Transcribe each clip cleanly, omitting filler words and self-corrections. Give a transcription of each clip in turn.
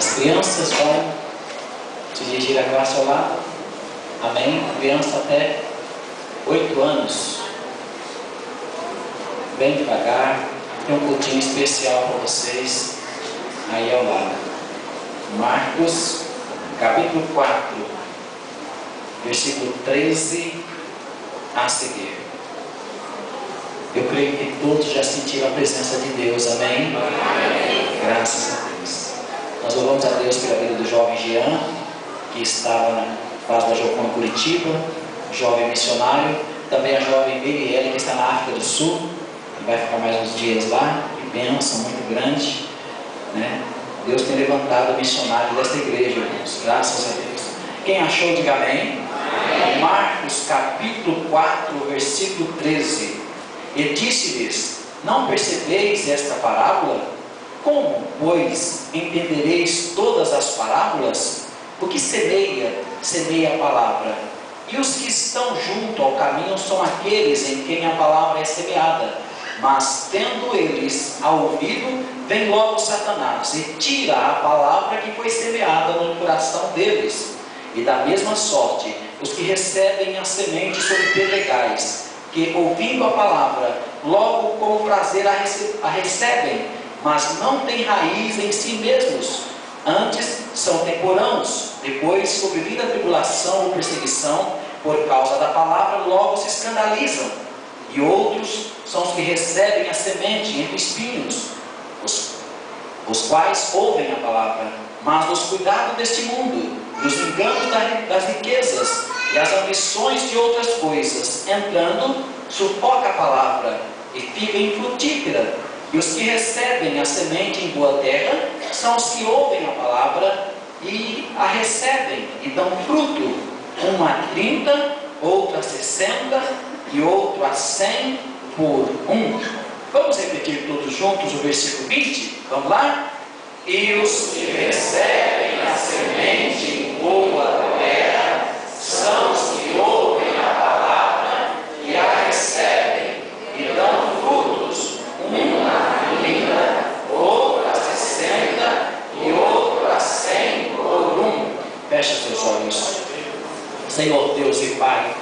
As crianças vão se dirigir à classe ao lado. Amém? Criança até 8 anos. Bem devagar. Tem um cultinho especial para vocês aí ao lado. Marcos, capítulo 4, versículo 13 a seguir. Eu creio que todos já sentiram a presença de Deus, amém? Graças a Deus. Nós louvamos a Deus pela vida do jovem Jean, que estava na fase da Jocona Curitiba, jovem missionário. Também a jovem Beriele, que está na África do Sul, que vai ficar mais uns dias lá. Que bênção muito grande, né? Deus tem levantado missionário desta igreja, irmãos. Graças a Deus. Quem achou, diga amém. Marcos capítulo 4, versículo 13. E disse-lhes: não percebeis esta parábola? Como, pois, entendereis todas as parábolas? O que semeia, semeia a palavra. E os que estão junto ao caminho são aqueles em quem a palavra é semeada. Mas, tendo eles a ouvido, vem logo Satanás e tira a palavra que foi semeada no coração deles. E da mesma sorte, os que recebem a semente sobre pedregais, que, ouvindo a palavra, logo com prazer a recebem, mas não têm raiz em si mesmos. Antes são temporãos, depois, sobrevida a tribulação ou perseguição, por causa da palavra, logo se escandalizam. E outros são os que recebem a semente entre espinhos, os quais ouvem a palavra, mas dos cuidados deste mundo, dos enganos das riquezas e as ambições de outras coisas, entrando, sufoca a palavra e fica infrutífera. E os que recebem a semente em boa terra são os que ouvem a palavra e a recebem, e dão fruto, um a 30, outro a 60 e outro a 100 por um. Vamos repetir todos juntos o versículo 20? Vamos lá? E os que recebem a semente em boa terra são os que ouvem a palavra e a recebem, e dão frutos, um a 30, outro a 60 e outro a 100 por um. Fecha seus olhos. Senhor Deus e Pai,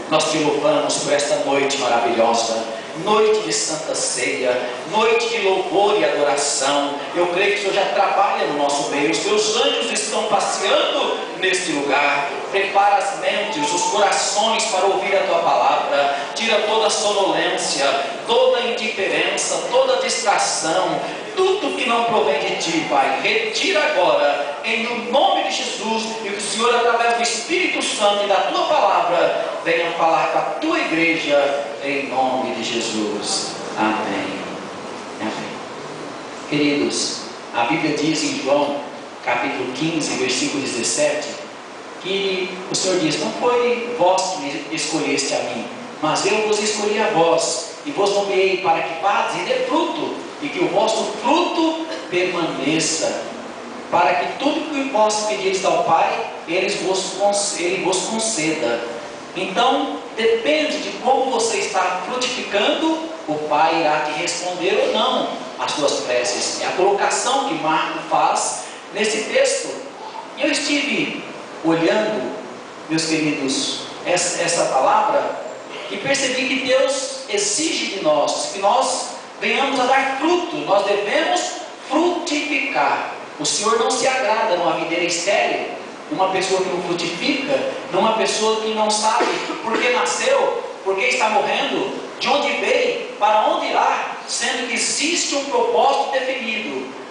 nós te louvamos por esta noite maravilhosa, noite de Santa Ceia, noite de louvor e adoração. Eu creio que o Senhor já trabalha no nosso meio, os teus anjos estão passeando neste lugar. Prepara as mentes, os corações para ouvir a tua palavra. Tira toda a sonolência, toda a indiferença, toda a distração, tudo que não provém de ti, Pai. Retira agora, em nome de Jesus, e que o Senhor, através do Espírito Santo e da tua palavra, venha falar com a tua igreja, em nome de Jesus. Amém. Amém. Queridos, a Bíblia diz em João, capítulo 15, versículo 17, que o Senhor diz: não foi vós que me escolheste a mim, mas eu vos escolhi a vós, e vos nomeei para que vades e dê fruto, e que o vosso fruto permaneça, para que tudo que vós pedires ao Pai, Ele vos conceda. Então, depende de como você está frutificando, o Pai irá te responder ou não as suas preces. É a colocação que Marco faz nesse texto. E eu estive olhando, meus queridos, essa palavra, e percebi que Deus exige de nós que nós venhamos a dar fruto. Nós devemos frutificar. O Senhor não se agrada numa videira estéril, numa pessoa que não frutifica, numa pessoa que não sabe por que nasceu, por que está morrendo, de onde veio, para onde irá, sendo que existe um propósito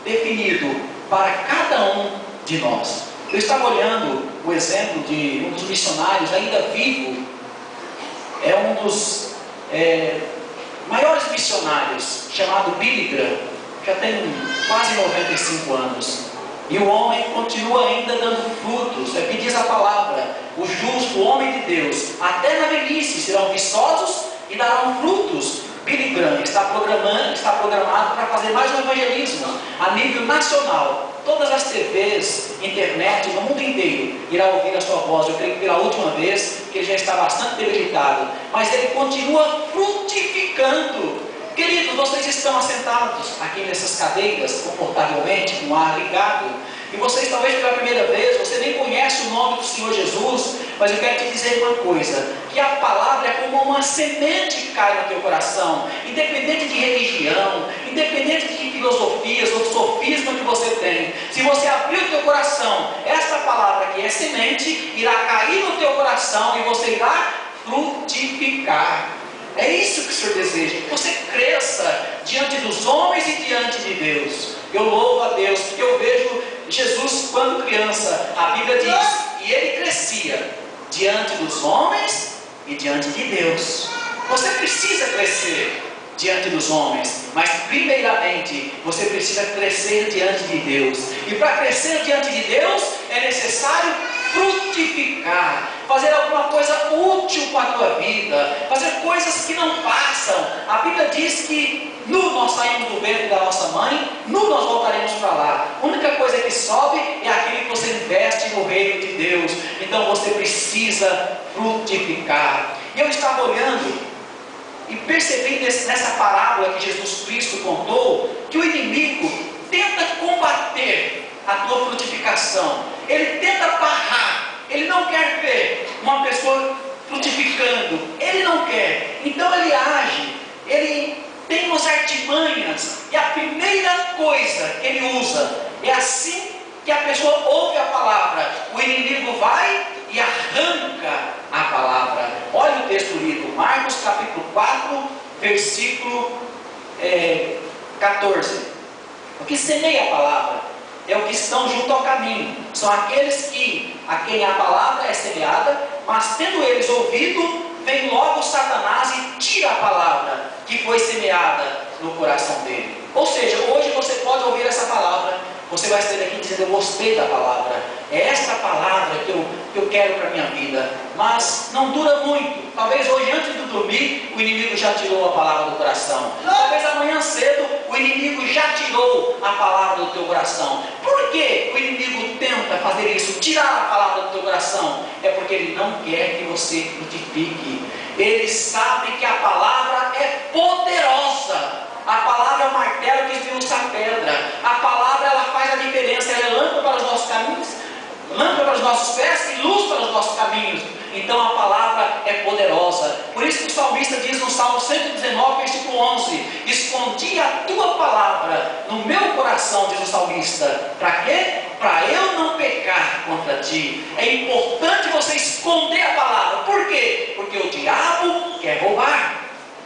definido para cada um de nós. Eu estava olhando o exemplo de um dos missionários ainda vivo, é um dos maiores missionários, chamado Billy Graham, já tem quase 95 anos. E o homem continua ainda dando frutos. É que diz a palavra: o justo, o homem de Deus, até na velhice serão viçosos e darão frutos. Billy Graham está programado para fazer mais um evangelismo a nível nacional. Todas as TVs, internet, no mundo inteiro irá ouvir a sua voz. Eu creio que pela última vez, que ele já está bastante debilitado, mas ele continua frutificando. Queridos, vocês estão assentados aqui nessas cadeiras, confortavelmente, com o ar ligado, e vocês talvez pela primeira vez, você nem conhece o nome do Senhor Jesus, mas eu quero te dizer uma coisa, que a palavra é como uma semente que cai no teu coração, independente de religião, independente de filosofias ou sofisma que você tem. Se você abrir o teu coração, esta palavra que é semente, irá cair no teu coração e você irá frutificar. É isso que o Senhor deseja, que você cresça diante dos homens e diante de Deus. Eu louvo a Deus, porque eu vejo Jesus quando criança, a Bíblia diz, e ele crescia diante dos homens e diante de Deus. Você precisa crescer diante dos homens, mas primeiramente você precisa crescer diante de Deus. E para crescer diante de Deus é necessário frutificar, fazer alguma coisa útil para a tua vida, fazer coisas que não passam. A Bíblia diz que nós saímos do ventre da nossa mãe, nós voltaremos para lá. A única coisa que sobe é aquilo que você investe no reino de Deus. Então você precisa frutificar. E eu estava olhando e percebi nessa parábola que Jesus Cristo contou, que o inimigo tenta combater a tua frutificação. Ele tenta barrar. Ele não quer ver uma pessoa frutificando. Ele não quer. Então ele age. Ele tem umas artimanhas. E a primeira coisa que ele usa é assim que a pessoa ouve a palavra. O inimigo vai e arranca a palavra. Olha o texto lido. Marcos capítulo 4, versículo 14. O que semeia a palavra é o que estão junto ao caminho. São aqueles a quem a palavra é semeada, mas tendo eles ouvido, vem logo Satanás e tira a palavra que foi semeada no coração dele. Ou seja, hoje você pode ouvir essa palavra, você vai sair daqui dizendo: eu gostei da palavra, é esta palavra que eu quero para a minha vida. Mas não dura muito. Talvez hoje, antes de dormir, o inimigo já tirou a palavra do coração. Talvez amanhã cedo o inimigo já tirou a palavra do teu coração. Por que o inimigo tenta fazer isso, tirar a palavra do teu coração? É porque ele não quer que você frutifique. Ele sabe que a palavra é poderosa. A palavra é o martelo que esmiuça a pedra. A palavra, ela faz a diferença. Ela é lâmpada para os nossos caminhos, lâmpada para os nossos pés e luz para os nossos caminhos. Então a palavra é poderosa. Por isso que o salmista diz no Salmo 119, versículo 11: escondi a tua palavra no meu coração, diz o salmista. Para quê? Para eu não pecar contra ti. É importante você esconder a palavra. Por quê? Porque o diabo quer roubar.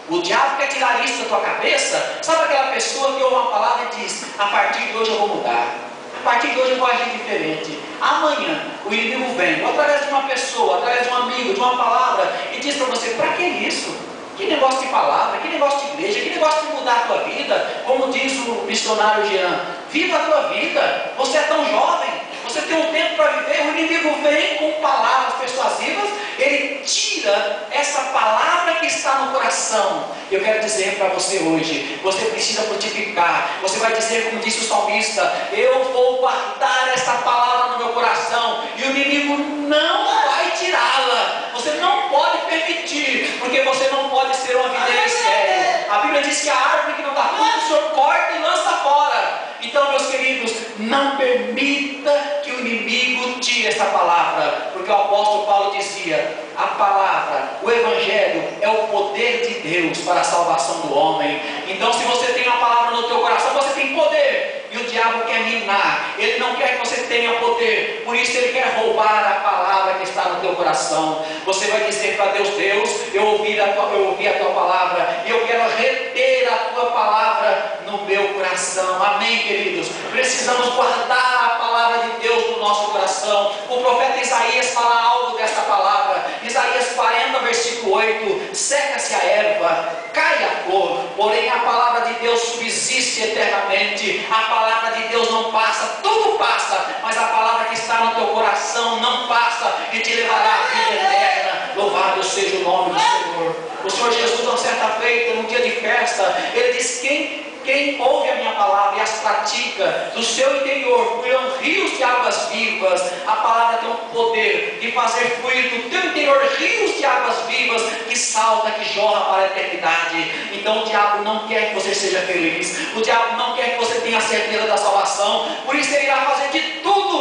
O diabo quer tirar isso da tua cabeça. Sabe aquela pessoa que ouve uma palavra e diz: a partir de hoje eu vou mudar, a partir de hoje eu vou agir diferente. Amanhã o inimigo vem, ou através de uma pessoa, através de um amigo, de uma palavra, e diz para você: para que isso? Que negócio de palavra, que negócio de igreja, que negócio de mudar a tua vida? Como diz o missionário Jean: viva a tua vida, você é tão jovem, você tem um tempo para viver. O inimigo vem com palavras persuasivas, ele tira essa palavra que está no coração. Eu quero dizer para você hoje: você precisa frutificar. Você vai dizer, como disse o salmista: eu vou guardar essa palavra no meu coração, e o inimigo não vai tirá-la. Você não pode permitir, porque você não pode ser uma videira estéril. A Bíblia diz que a árvore que não dá fruto, o Senhor corta e lança fora. Então, meus queridos, não permita que o inimigo tire essa palavra, porque o apóstolo Paulo dizia: a palavra, o evangelho é o poder de Deus para a salvação do homem. Então, se você tem a palavra no teu coração, você tem poder. E o diabo quer minar, ele não quer que você tenha poder, por isso ele quer roubar a palavra que está no teu coração. Você vai dizer para Deus: Deus, eu ouvi a tua palavra, e eu quero reter a tua palavra no meu coração. Amém, queridos? Precisamos guardar a palavra de Deus no nosso coração. O profeta Isaías fala algo dessa palavra. Isaías 40, versículo 8: seca-se a erva, cai a flor, porém a palavra de Deus subsiste eternamente. A palavra de Deus não passa, tudo passa, mas a palavra que está no teu coração não passa e te levará à vida eterna. Louvado seja o nome do Senhor. O Senhor Jesus, numa certa feita, num dia de festa, ele disse: quem ouve a minha palavra e as pratica, do seu interior fluirão rios de águas vivas. A palavra tem o poder de fazer fluir do teu interior rios de águas vivas, que salta, que jorra para a eternidade. Então o diabo não quer que você seja feliz, o diabo não quer que você tenha a certeza da salvação. Por isso ele irá fazer de tudo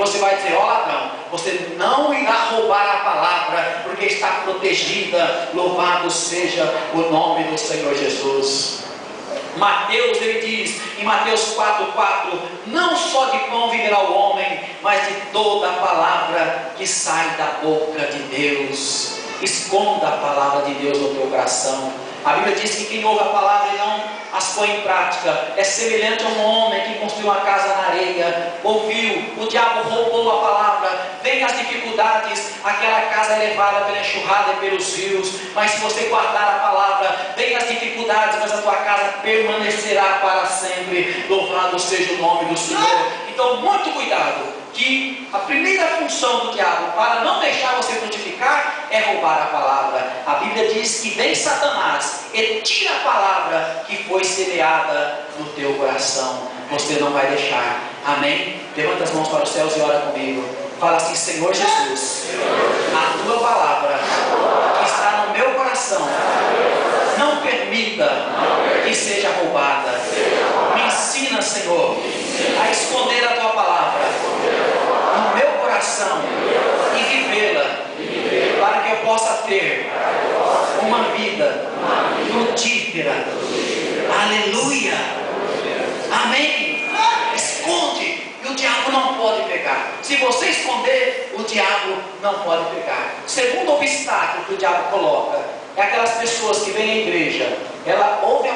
você vai dizer: ó ladrão, você não irá roubar a palavra, porque está protegida. Louvado seja o nome do Senhor Jesus. Mateus, ele diz em Mateus 4:4: não só de pão viverá o homem, mas de toda a palavra que sai da boca de Deus. Esconda a palavra de Deus no teu coração. A Bíblia diz que quem ouve a palavra e não as põe em prática é semelhante a um homem que construiu uma casa na areia. Ouviu, o diabo roubou a palavra, vem as dificuldades, aquela casa é levada pela enxurrada e pelos rios. Mas se você guardar a palavra, vem as dificuldades, mas a tua casa permanecerá para sempre. Louvado seja o nome do Senhor. Então, muito cuidado, que a primeira função do diabo para não deixar você frutificar é roubar a palavra. A Bíblia diz que vem Satanás e tira a palavra que foi semeada no teu coração. Você não vai deixar. Amém? Levanta as mãos para os céus e ora comigo. Fala assim: Senhor Jesus, a tua palavra que está no meu coração, não permita que seja roubada. Me ensina, Senhor, a esconder a tua palavra no meu coração e vivê-la, para que eu possa ter uma vida frutífera. Aleluia. Amém. Esconde, e o diabo não pode pegar. Se você esconder, o diabo não pode pegar. Segundo obstáculo que o diabo coloca é aquelas pessoas que vêm à igreja, ela ouve a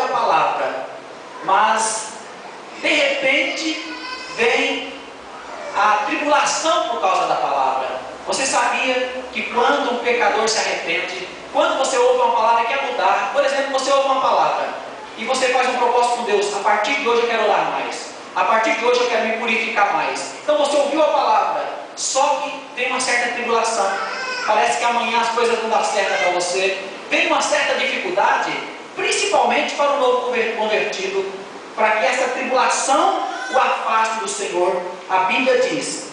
palavra, mas de repente vem a tribulação por causa da palavra. Você sabia que quando um pecador se arrepende, quando você ouve uma palavra e quer mudar, por exemplo, você ouve uma palavra e você faz um propósito com Deus: a partir de hoje eu quero orar mais, a partir de hoje eu quero me purificar mais. Então você ouviu a palavra, só que tem uma certa tribulação, parece que amanhã as coisas não dão certo para você, vem uma certa dificuldade, principalmente para o novo convertido, para que essa tribulação o afaste do Senhor. A Bíblia diz,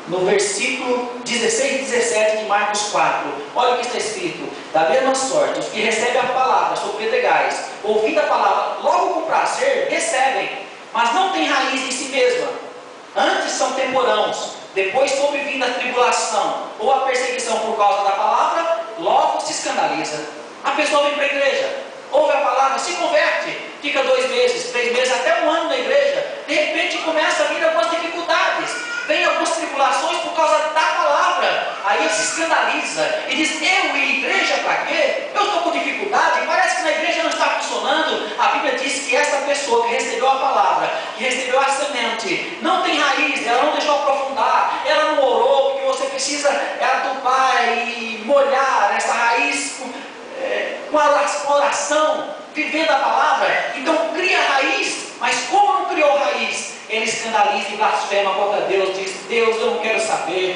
no versículo 16 e 17 de Marcos 4, olha o que está escrito: da mesma sorte, os que recebem a palavra são pedregais, ouvindo a palavra logo com prazer, recebem, mas não têm raiz em si mesma, antes são temporãos, depois sobrevindo a tribulação ou a perseguição por causa da palavra, logo se escandaliza. A pessoa vem para a igreja, ouve a palavra, se converte, fica 2 meses, 3 meses, até 1 ano na igreja, de repente começa a vir algumas dificuldades, vem algumas tribulações por causa da palavra, aí ele se escandaliza e diz: eu ir à igreja para quê? Eu estou com dificuldade, parece que na igreja não está funcionando. A Bíblia diz que essa pessoa que recebeu a palavra, que recebeu a semente, não tem raiz, ela não deixou aprofundar, ela não orou, porque você precisa adubar e molhar essa raiz com a oração, vivendo a palavra. Então cria raiz, mas como não criou raiz, ele escandaliza e blasfema contra Deus, diz: Deus, eu não quero saber,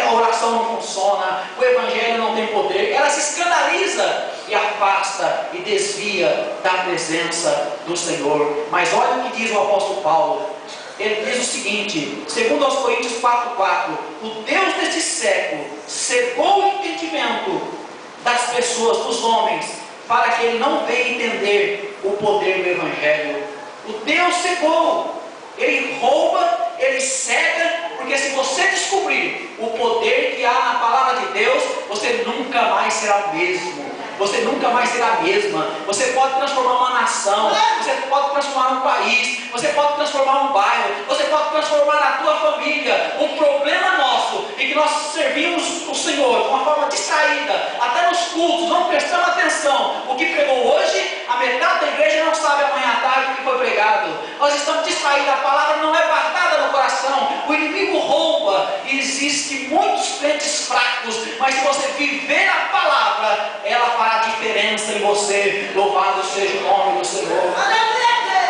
a oração não funciona, o evangelho não tem poder. Ela se escandaliza e afasta e desvia da presença do Senhor. Mas olha o que diz o apóstolo Paulo. Ele diz o seguinte, segundo aos Coríntios 4:4: o Deus deste século cegou o entendimento das pessoas, dos homens, para que ele não venha entender o poder do evangelho. O Deus cegou, ele rouba, ele cega, porque se você descobrir o poder que há na palavra de Deus, você nunca mais será o mesmo. Você nunca mais será a mesma. Você pode transformar uma nação, você pode transformar um país, você pode transformar um bairro, você pode transformar a tua família. O problema nosso é que nós servimos o Senhor de uma forma distraída, até nos cultos, não prestamos atenção. O que pregou hoje, a metade da igreja não sabe amanhã à tarde o que foi pregado. Nós estamos distraídos, a palavra não é guardada no coração, o inimigo rouba, e existem muitos crentes fracos, mas se você viver a palavra, ela fará diferença em você. Louvado seja o nome do Senhor.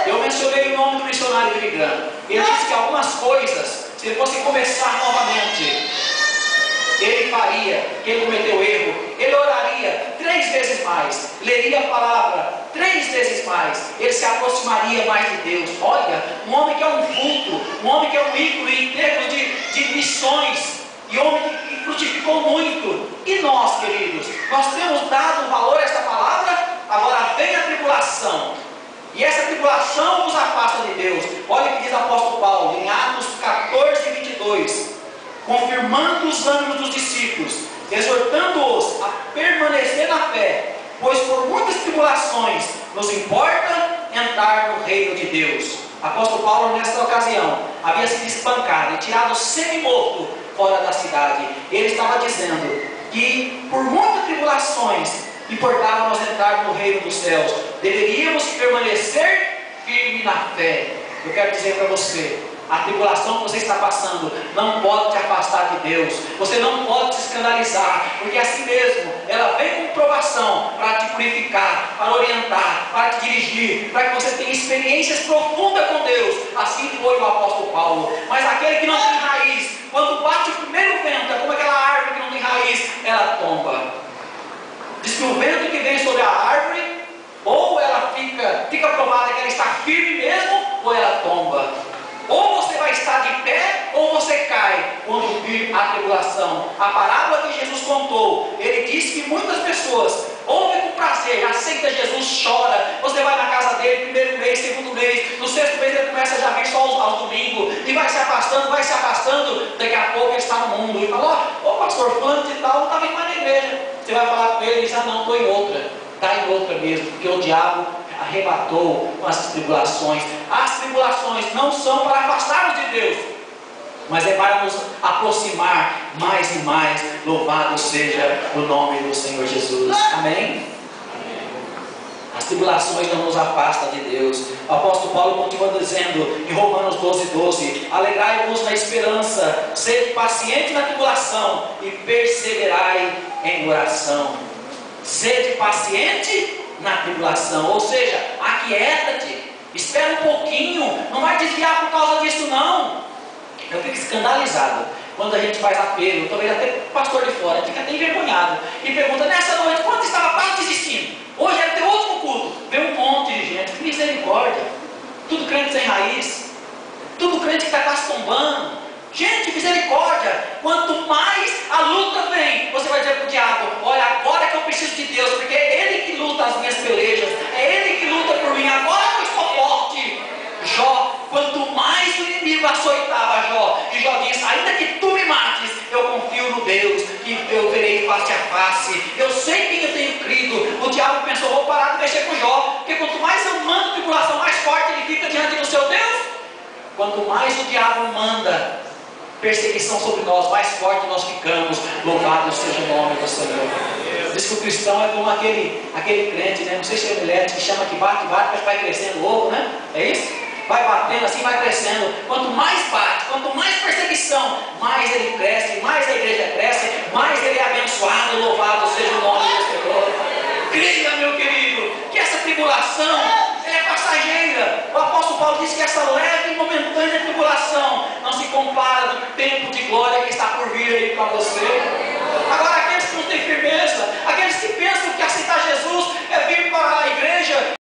Eu mencionei o nome do missionário Grigano. Ele disse que algumas coisas, se ele fosse começar novamente, ele faria, que ele cometeu erro, ele oraria 3 vezes mais, leria a palavra 3 vezes mais, ele se aproximaria mais de Deus. Olha, um homem que é um vulto, um homem que é um ícone em termos de missões, e homem que frutificou muito. E nós, queridos, nós temos dado valor a esta palavra. Agora vem a tribulação, e essa tribulação nos afasta de Deus. Olha o que diz o apóstolo Paulo: confirmando os ânimos dos discípulos, exortando-os a permanecer na fé, pois por muitas tribulações nos importa entrar no reino de Deus. Apóstolo Paulo, nesta ocasião, havia sido espancado e tirado semi-morto fora da cidade. Ele estava dizendo que por muitas tribulações importava nós entrar no reino dos céus. Deveríamos permanecer firme na fé. Eu quero dizer para você, a tribulação que você está passando não pode te afastar de Deus. Você não pode se escandalizar, porque assim mesmo ela vem com provação para te purificar, para orientar, para te dirigir, para que você tenha experiências profundas com Deus. Assim foi o apóstolo Paulo. Mas aquele que não tem raiz, quando bate o primeiro vento, é como aquela árvore que não tem raiz, ela tomba. Diz que o vento que vem sobre a árvore, ou ela fica provada que ela está firme mesmo, ou ela tomba. Ou você vai estar de pé, ou você cai quando vir a tribulação. A parábola que Jesus contou, ele disse que muitas pessoas ouvem com prazer, aceita Jesus, chora. Você vai na casa dele, primeiro mês, segundo mês, no sexto mês ele começa a já vir só aos domingos, e vai se afastando, daqui a pouco ele está no mundo, e fala, ô pastor, fulano de tal, não está vindo mais na igreja. Você vai falar com ele e diz, não, estou em outra. Está em outra mesmo, porque o diabo arrebatou com as tribulações. As tribulações não são para afastar-nos de Deus, mas é para nos aproximar mais e mais. Louvado seja o nome do Senhor Jesus. Amém? As tribulações não nos afastam de Deus. O apóstolo Paulo continua dizendo em Romanos 12:12: alegrai-vos na esperança, sede paciente na tribulação e perseverai em oração. Sede paciente na tribulação, ou seja, aquieta-te, espera um pouquinho, não vai desviar por causa disso não. Eu fico escandalizado quando a gente faz apelo, talvez até pastor de fora, fica até envergonhado e pergunta, nessa noite, quando estava quase desistindo? Hoje era teu último culto. Vem um monte de gente, que misericórdia, tudo crente sem raiz, tudo crente que está quase tombando. Gente, misericórdia, quanto mais a luta vem, você vai dizer para o diabo, olha, agora que eu preciso de Deus, porque é Ele que luta as minhas pelejas, é Ele que luta por mim, agora que eu estou forte. Jó, quanto mais o inimigo açoitava Jó, e Jó disse, ainda que tu me mates, eu confio no Deus, que eu verei face a face, eu sei quem eu tenho crido. O diabo pensou, vou parar de mexer com Jó, porque quanto mais eu mando tribulação, mais forte ele fica diante do seu Deus. Quanto mais o diabo manda perseguição sobre nós, mais forte nós ficamos. Louvado seja o nome do Senhor. Diz que o cristão é como aquele crente, né? Não sei se é mulher que chama que bate, mas vai crescendo o ovo, né? É isso? Vai batendo assim, vai crescendo. Quanto mais bate, quanto mais perseguição, mais ele cresce, mais a igreja cresce, mais ele é abençoado. Louvado seja o nome do Senhor. Creia, meu querido, que essa tribulação é passageira. O apóstolo Paulo diz que essa leve e momentânea tribulação não se compara do tempo de glória que está por vir aí para você.